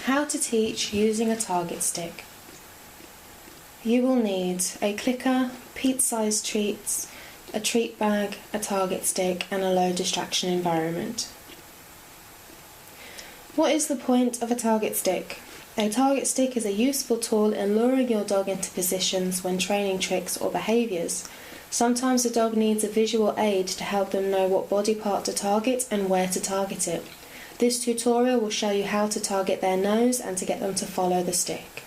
How to teach using a target stick. You will need a clicker, Pea-Sized treats, a treat bag, a target stick and a low distraction environment. What is the point of a target stick? A target stick is a useful tool in luring your dog into positions when training tricks or behaviours. Sometimes the dog needs a visual aid to help them know what body part to target and where to target it. This tutorial will show you how to target their nose and to get them to follow the stick.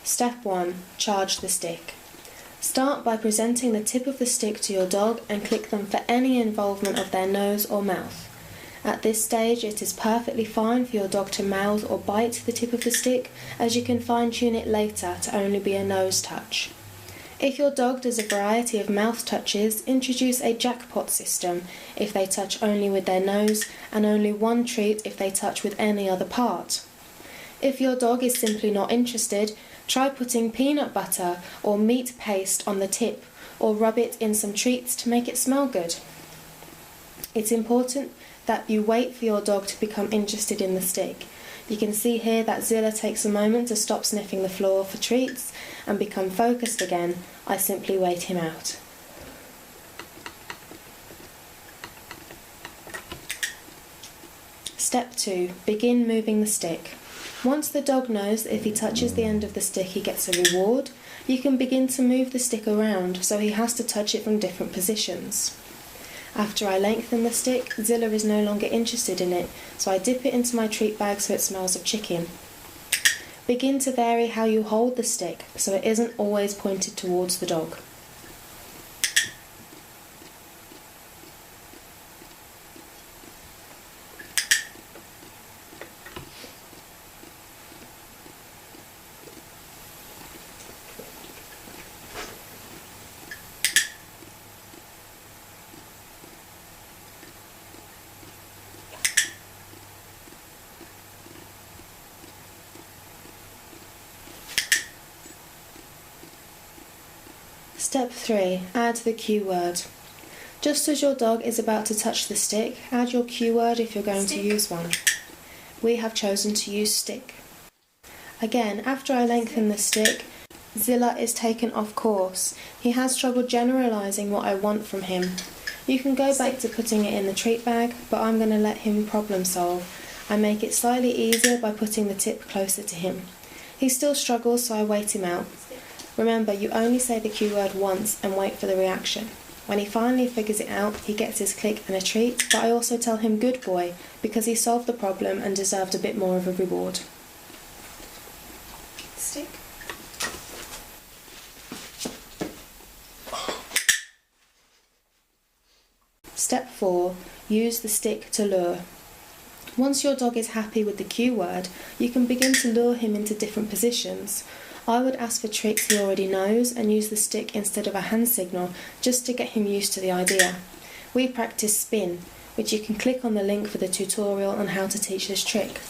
Step 1. Charge the stick. Start by presenting the tip of the stick to your dog and click them for any involvement of their nose or mouth. At this stage it is perfectly fine for your dog to mouth or bite the tip of the stick, as you can fine-tune it later to only be a nose touch. If your dog does a variety of mouth touches, introduce a jackpot system if they touch only with their nose and only one treat if they touch with any other part. If your dog is simply not interested, try putting peanut butter or meat paste on the tip or rub it in some treats to make it smell good. It's important that you wait for your dog to become interested in the stick. You can see here that Zilla takes a moment to stop sniffing the floor for treats and become focused again. I simply wait him out. Step 2. Begin moving the stick. Once the dog knows that if he touches the end of the stick he gets a reward, you can begin to move the stick around so he has to touch it from different positions. After I lengthen the stick, Zilla is no longer interested in it, so I dip it into my treat bag so it smells of chicken. Begin to vary how you hold the stick so it isn't always pointed towards the dog. Step 3. Add the cue word. Just as your dog is about to touch the stick, add your cue word if you're going to use one. We have chosen to use stick. Again, after I lengthen the stick, Zilla is taken off course. He has trouble generalising what I want from him. You can go back to putting it in the treat bag, but I'm going to let him problem solve. I make it slightly easier by putting the tip closer to him. He still struggles, so I wait him out. Remember, you only say the cue word once and wait for the reaction. When he finally figures it out, he gets his click and a treat, but I also tell him good boy because he solved the problem and deserved a bit more of a reward. Stick. Step 4. Use the stick to lure. Once your dog is happy with the cue word, you can begin to lure him into different positions. I would ask for tricks he already knows and use the stick instead of a hand signal just to get him used to the idea. We practice spin, which you can click on the link for the tutorial on how to teach this trick.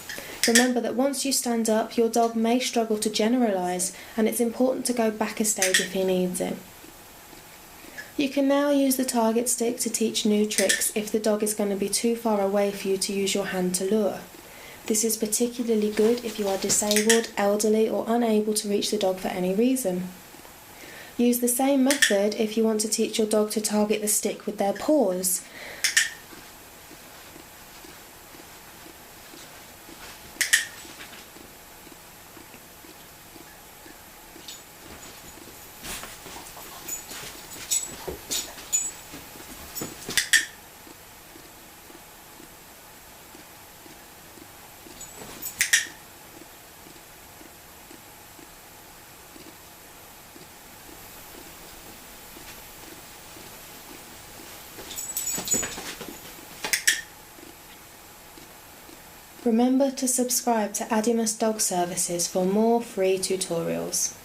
Remember that once you stand up, your dog may struggle to generalise, and it's important to go back a stage if he needs it. You can now use the target stick to teach new tricks if the dog is going to be too far away for you to use your hand to lure. This is particularly good if you are disabled, elderly or unable to reach the dog for any reason. Use the same method if you want to teach your dog to target the stick with their paws. Remember to subscribe to Adimus Dog Services for more free tutorials.